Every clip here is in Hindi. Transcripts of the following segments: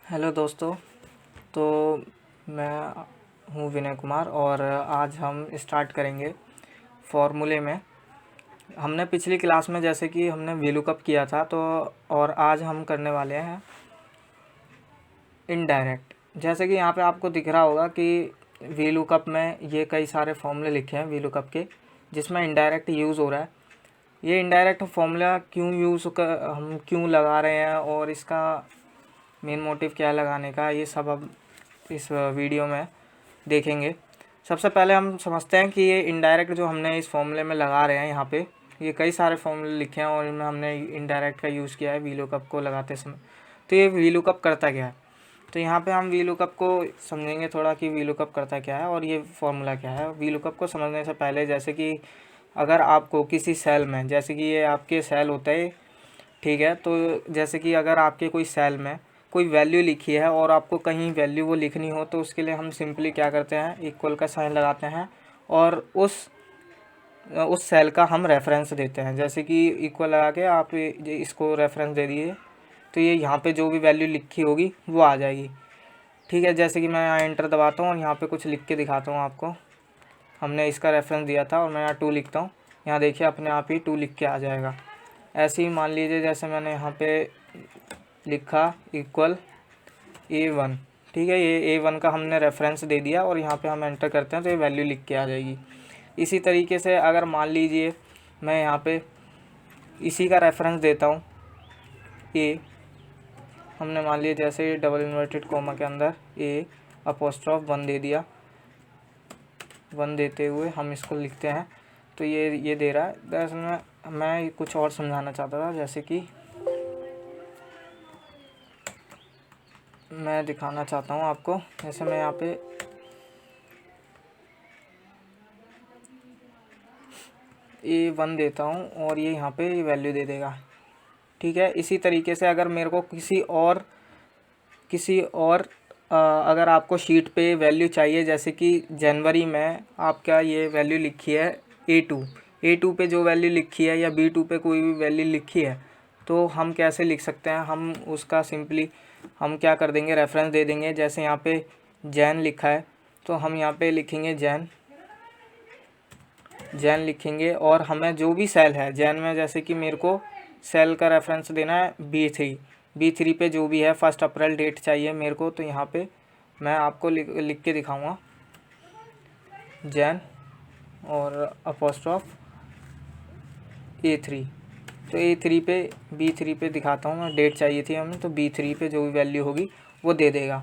हेलो दोस्तों। तो मैं हूँ विनय कुमार और आज हम स्टार्ट करेंगे फॉर्मूले में। हमने पिछली क्लास में जैसे कि हमने वीलुकअप किया था, तो और आज हम करने वाले हैं इनडायरेक्ट। जैसे कि यहाँ पे आपको दिख रहा होगा कि वीलुकअप में ये कई सारे फॉर्मूले लिखे हैं वीलुकअप के, जिसमें इनडायरेक्ट यूज़ हो रहा है। ये इनडायरेक्ट फॉर्मूला हम क्यों लगा रहे हैं और इसका मेन मोटिव क्या है लगाने का, ये सब अब इस वीडियो में देखेंगे। सबसे पहले हम समझते हैं कि ये इनडायरेक्ट जो हमने इस फॉर्मूले में लगा रहे हैं, यहाँ पे ये कई सारे फॉर्मूले लिखे हैं और इनमें हमने इनडायरेक्ट का यूज़ किया है वीलुकअप को लगाते समय। तो ये वीलुकअप करता क्या है, तो यहाँ पे हम वीलुकअप को समझेंगे थोड़ा कि वीलुकअप करता क्या है और ये फॉर्मूला क्या है। वीलुकअप को समझने से पहले, जैसे कि अगर आपको किसी सेल में, जैसे कि ये आपके सेल होता है, ठीक है, तो जैसे कि अगर आपके कोई सेल में कोई वैल्यू लिखी है और आपको कहीं वैल्यू वो लिखनी हो, तो उसके लिए हम सिंपली क्या करते हैं, इक्वल का साइन लगाते हैं और उस सेल का हम रेफरेंस देते हैं। जैसे कि इक्वल लगा के आप इसको रेफरेंस दे दिए, तो ये यहाँ पे जो भी वैल्यू लिखी होगी वो आ जाएगी। ठीक है, जैसे कि मैं यहाँ एंटर दबाता हूँ और यहाँ पे कुछ लिख के दिखाता हूँ आपको। हमने इसका रेफरेंस दिया था और मैं यहाँ 2 लिखता हूँ, यहाँ देखिए अपने आप ही 2 लिख के आ जाएगा। ऐसे ही मान लीजिए जैसे मैंने यहाँ पे लिखा इक्वल A1, ठीक है, ये A1 का हमने रेफरेंस दे दिया और यहाँ पे हम एंटर करते हैं तो ये वैल्यू लिख के आ जाएगी। इसी तरीके से अगर मान लीजिए मैं यहाँ पे इसी का रेफरेंस देता हूँ A, हमने मान लिया जैसे डबल इन्वर्टेड कोमा के अंदर A'1 दे दिया, 1 देते हुए हम इसको लिखते हैं, तो ये दे रहा है। दरअसल मैं कुछ और समझाना चाहता था, जैसे कि मैं दिखाना चाहता हूँ आपको। जैसे मैं यहाँ पे A1 देता हूँ और ये यहाँ पे वैल्यू दे देगा, ठीक है। इसी तरीके से अगर मेरे को किसी और अगर आपको शीट पे वैल्यू चाहिए, जैसे कि जनवरी में आपका ये वैल्यू लिखी है A2 पे जो वैल्यू लिखी है या B2 पे कोई भी वैल्यू लिखी है, तो हम कैसे लिख सकते हैं, हम उसका सिंपली हम क्या कर देंगे, रेफरेंस दे देंगे। जैसे यहाँ पे जैन लिखा है तो हम यहाँ पे लिखेंगे जैन लिखेंगे और हमें जो भी सेल है जैन में, जैसे कि मेरे को सेल का रेफरेंस देना है B3 पे जो भी है 1 अप्रैल डेट चाहिए मेरे को, तो यहाँ पे मैं आपको लिख के दिखाऊंगा जैन और अपोस्ट्रोफ A3। तो A3 पे B3 पे दिखाता हूँ मैं, डेट चाहिए थी हमें, तो B3 पे जो भी वैल्यू होगी वो दे देगा,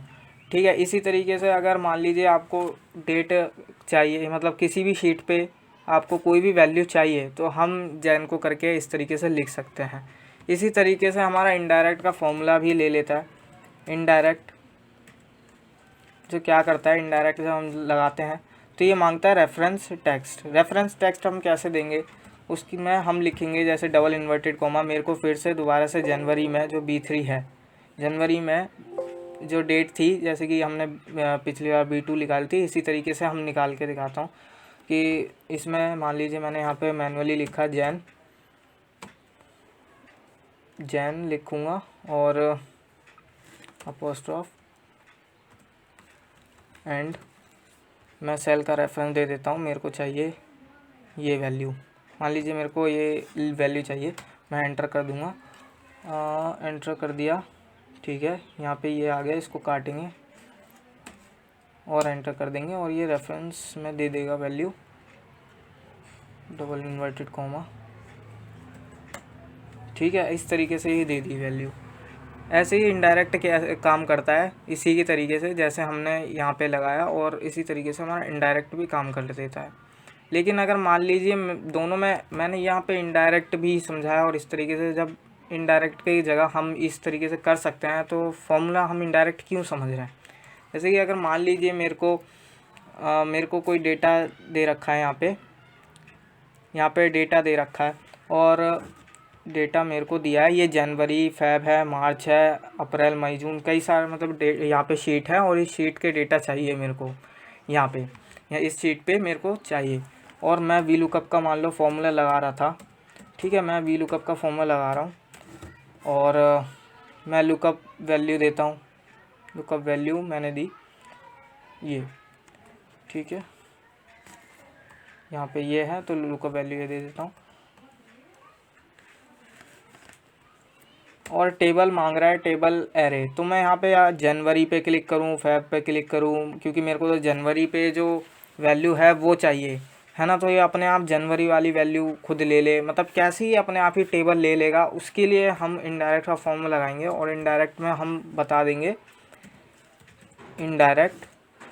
ठीक है। इसी तरीके से अगर मान लीजिए आपको डेट चाहिए, मतलब किसी भी शीट पे आपको कोई भी वैल्यू चाहिए, तो हम जैन को करके इस तरीके से लिख सकते हैं। इसी तरीके से हमारा इनडायरेक्ट का फॉर्मूला भी ले लेता है। इनडायरेक्ट जो क्या करता है, इनडायरेक्ट जब हम लगाते हैं तो ये मांगता है रेफरेंस टेक्स्ट हम कैसे देंगे, उसकी में हम लिखेंगे जैसे डबल इन्वर्टेड कोमा, मेरे को फिर से दोबारा से जनवरी में जो B3 है, जनवरी में जो डेट थी, जैसे कि हमने पिछली बार B2 निकाली थी, इसी तरीके से हम निकाल के दिखाता हूँ कि इसमें मान लीजिए मैंने यहाँ पे मैनुअली लिखा जैन लिखूँगा और अपोस्ट्रोफ एंड मैं सेल का रेफरेंस दे देता हूँ, मेरे को चाहिए ये वैल्यू, मान लीजिए मेरे को ये वैल्यू चाहिए, मैं एंटर कर दूँगा। एंटर कर दिया, ठीक है, यहाँ पे ये आ गया, इसको काटेंगे और एंटर कर देंगे और ये रेफरेंस में दे देगा वैल्यू डबल इन्वर्टेड कोमा, ठीक है। इस तरीके से ये दे दी वैल्यू। ऐसे ही इनडायरेक्ट क्या काम करता है, इसी के तरीके से जैसे हमने यहाँ पे लगाया, और इसी तरीके से हमारा इनडायरेक्ट भी काम कर देता है। लेकिन अगर मान लीजिए दोनों में मैंने यहाँ पे इनडायरेक्ट भी समझाया और इस तरीके से, जब इनडायरेक्ट की जगह हम इस तरीके से कर सकते हैं, तो फॉर्मूला हम इनडायरेक्ट क्यों समझ रहे हैं। जैसे कि अगर मान लीजिए मेरे को कोई डेटा दे रखा है, यहाँ पे डेटा दे रखा है और डेटा मेरे को दिया है, ये जनवरी, फेब है, मार्च है, अप्रैल, मई, जून, कई सारे मतलब यहाँ पे शीट है और इस शीट के डेटा चाहिए मेरे को, यहाँ इस शीट पे मेरे को चाहिए। और मैं वीलुकअप का मान लो फॉर्मूला लगा रहा था, ठीक है, मैं वीलुकअप का फॉर्मूला लगा रहा हूँ और मैं लुकअप वैल्यू देता हूँ, लुकअप वैल्यू मैंने दी ये, ठीक है, यहाँ पे ये है तो लुकअप वैल्यू ये दे देता हूँ। और टेबल मांग रहा है टेबल एरे, तो मैं यहाँ पे जनवरी पे क्लिक करूँ, फेब पे क्लिक करूँ, क्योंकि मेरे को तो जनवरी पे जो वैल्यू है वो चाहिए, है ना। तो ये अपने आप जनवरी वाली वैल्यू खुद ले ले, मतलब कैसे ही अपने आप ही टेबल ले लेगा। उसके लिए हम इनडायरेक्ट का फॉर्म लगाएंगे, और इनडायरेक्ट में हम बता देंगे इनडायरेक्ट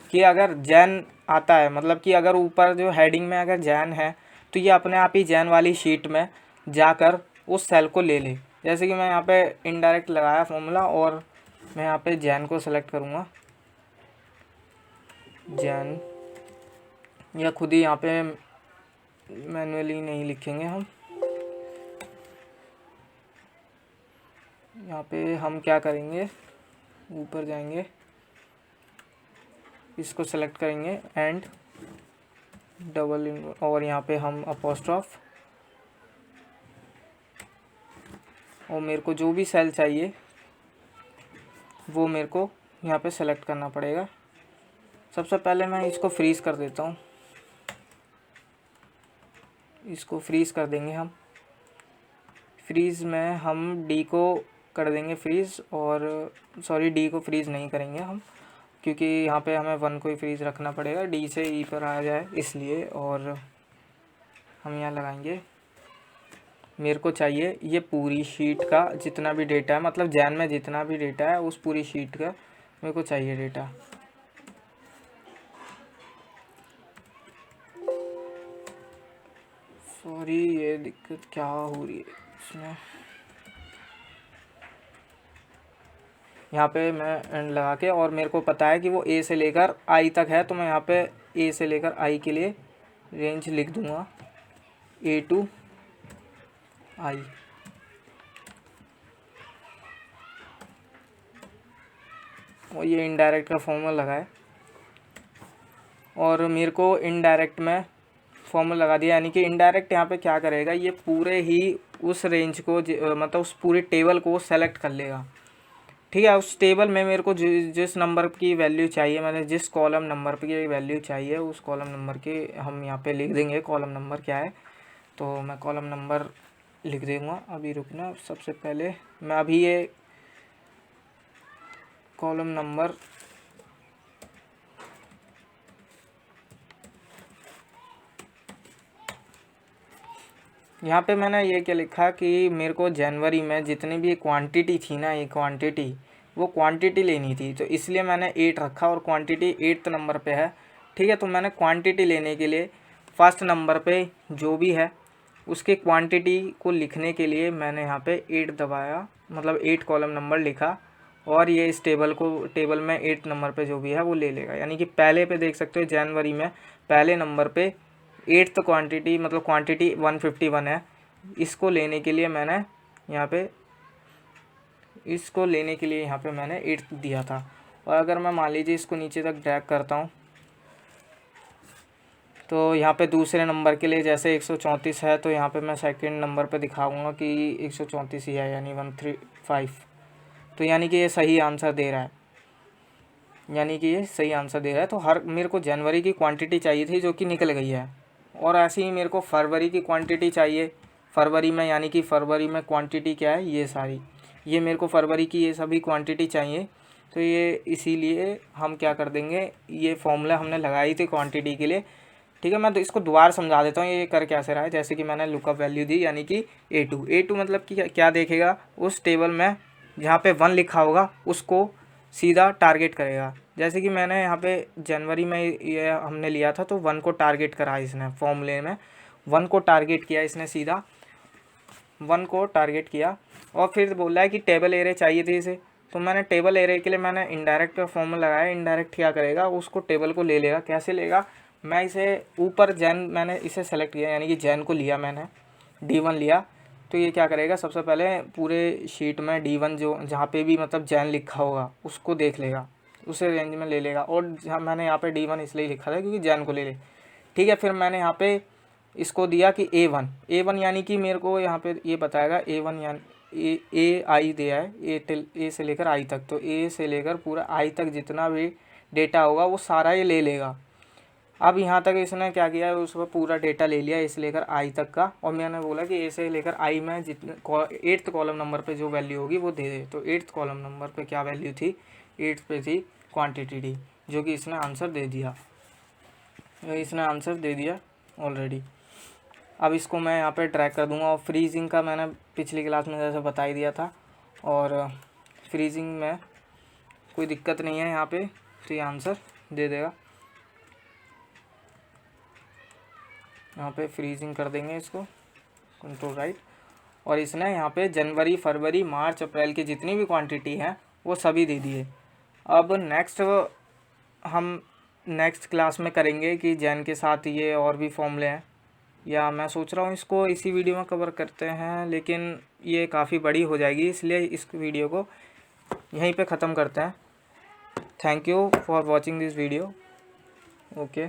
कि अगर जैन आता है, मतलब कि अगर ऊपर जो हेडिंग में अगर जैन है तो ये अपने आप ही जैन वाली शीट में जाकर उस सेल को ले ले। जैसे कि मैं यहाँ पे इनडायरेक्ट लगाया फॉर्मूला, और मैं यहाँ पे जैन को सेलेक्ट करूँगा, जैन, या खुद ही यहाँ पे मैनुअली नहीं लिखेंगे हम, यहाँ पे हम क्या करेंगे, ऊपर जाएंगे, इसको सेलेक्ट करेंगे एंड डबल, और यहाँ पे हम अपोस्ट्रोफ, और मेरे को जो भी सेल चाहिए वो मेरे को यहाँ पे सेलेक्ट करना पड़ेगा। सबसे पहले मैं इसको फ्रीज़ कर देता हूँ, इसको फ्रीज़ कर देंगे हम। फ्रीज़ में हम डी को कर देंगे फ्रीज़, और सॉरी डी को फ्रीज़ नहीं करेंगे हम, क्योंकि यहाँ पे हमें 1 को ही फ्रीज़ रखना पड़ेगा, डी से ई पर आ जाए इसलिए। और हम यहाँ लगाएंगे, मेरे को चाहिए ये पूरी शीट का जितना भी डेटा है, मतलब जैन में जितना भी डेटा है उस पूरी शीट का मेरे को चाहिए डेटा। सॉरी ये दिक्कत क्या हो रही है इसमें, यहाँ पे मैं एंड लगा के, और मेरे को पता है कि वो ए से लेकर आई तक है, तो मैं यहाँ पे ए से लेकर आई के लिए रेंज लिख दूँगा ए टू आई। और ये इनडायरेक्ट का फॉर्मूला लगाए, और मेरे को इनडायरेक्ट में फॉर्मूला लगा दिया, यानी कि इनडायरेक्ट यहाँ पे क्या करेगा, ये पूरे ही उस रेंज को मतलब उस पूरे टेबल को सेलेक्ट कर लेगा, ठीक है। उस टेबल में मेरे को जिस नंबर की वैल्यू चाहिए, मैंने जिस कॉलम नंबर की वैल्यू चाहिए उस कॉलम नंबर के हम यहाँ पे लिख देंगे कॉलम नंबर क्या है। तो मैं कॉलम नंबर लिख दूँगा, अभी रुकना, सबसे पहले मैं अभी ये कॉलम नंबर यहाँ पे मैंने ये क्या लिखा कि मेरे को जनवरी में जितनी भी क्वांटिटी थी ना, ये क्वांटिटी, वो क्वांटिटी लेनी थी, तो इसलिए मैंने 8 रखा, और क्वांटिटी 8th नंबर पे है, ठीक है। तो मैंने क्वांटिटी लेने के लिए फर्स्ट नंबर पे जो भी है उसके क्वांटिटी को लिखने के लिए मैंने यहाँ पे 8 दबाया, मतलब 8 कॉलम नंबर लिखा, और ये इस टेबल में 8 नंबर पे जो भी है वो ले लेगा। यानी कि पहले पे देख सकते हो जनवरी में पहले नंबर पे 8th क्वांटिटी, मतलब क्वांटिटी 151 है, इसको लेने के लिए मैंने यहाँ पे 8 दिया था। और अगर मैं मान लीजिए इसको नीचे तक ड्रैग करता हूँ, तो यहाँ पे दूसरे नंबर के लिए जैसे 134 है, तो यहाँ पे मैं सेकंड नंबर पे दिखाऊंगा कि 134 ही है, यानी 135। तो यानी कि ये सही आंसर दे रहा है, तो हर मेरे को जनवरी की क्वांटिटी चाहिए थी जो कि निकल गई है। और ऐसे ही मेरे को फरवरी की क्वांटिटी चाहिए, फरवरी में, यानी कि फरवरी में क्वांटिटी क्या है, ये सारी, ये मेरे को फरवरी की ये सभी क्वांटिटी चाहिए। तो ये इसीलिए हम क्या कर देंगे, ये फॉर्मूला हमने लगाई थी क्वांटिटी के लिए, ठीक है। मैं तो इसको दोबारा समझा देता हूँ ये कर कैसे रहा है। जैसे कि मैंने लुकअप वैल्यू दी, यानी कि A2 मतलब कि क्या देखेगा, उस टेबल में जहाँ पे 1 लिखा होगा उसको सीधा टारगेट करेगा। जैसे कि मैंने यहाँ पे जनवरी में ये हमने लिया था, तो 1 को टारगेट करा इसने, फॉर्मूले में 1 को टारगेट किया इसने, सीधा 1 को टारगेट किया। और फिर बोला है कि टेबल एरे चाहिए थी इसे, तो मैंने टेबल एरे के लिए मैंने इनडायरेक्ट का फॉर्मूला लगाया। इनडायरेक्ट क्या करेगा, उसको टेबल को ले लेगा। कैसे लेगा, मैं इसे ऊपर जैन, मैंने इसे सेलेक्ट किया, यानी कि जैन को लिया मैंने, D1 लिया, तो ये क्या करेगा, सबसे पहले पूरे शीट में D1 जो जहाँ पे भी मतलब जैन लिखा होगा उसको देख लेगा, उसे रेंज में ले लेगा। और मैंने यहाँ पे D1 इसलिए लिखा था क्योंकि जैन को ले ले, ठीक है। फिर मैंने यहाँ पे इसको दिया कि A1 यानी कि मेरे को यहाँ पे ये बताएगा A1 यानी ए आई दिया है, ए से लेकर आई तक, तो ए से लेकर पूरा आई तक जितना भी डेटा होगा वो सारा ये ले लेगा। अब यहाँ तक इसने क्या किया है, उसमें पूरा डेटा ले लिया ए से लेकर आई तक का, और मैंने बोला कि ए से लेकर आई में जितने 8th कॉलम नंबर पे जो वैल्यू होगी वो दे दे। तो 8th कॉलम नंबर पे क्या वैल्यू थी, 8th पे थी क्वांटिटी डी, जो कि इसने आंसर दे दिया, ऑलरेडी। अब इसको मैं यहाँ पे ट्रैक कर दूंगा, और फ्रीजिंग का मैंने पिछली क्लास में जैसे बता ही दिया था, और फ्रीजिंग में कोई दिक्कत नहीं है यहाँ पे, तो ये आंसर दे देगा। यहाँ पे फ्रीजिंग कर देंगे इसको, कंट्रोल राइट, और इसने यहाँ पे जनवरी, फरवरी, मार्च, अप्रैल की जितनी भी क्वांटिटी है वो सभी दे दिए। अब हम नेक्स्ट क्लास में करेंगे कि जैन के साथ ये और भी फॉर्मूले हैं, या मैं सोच रहा हूँ इसको इसी वीडियो में कवर करते हैं, लेकिन ये काफ़ी बड़ी हो जाएगी, इसलिए इस वीडियो को यहीं पे ख़त्म करते हैं। Thank you for watching this video. Okay.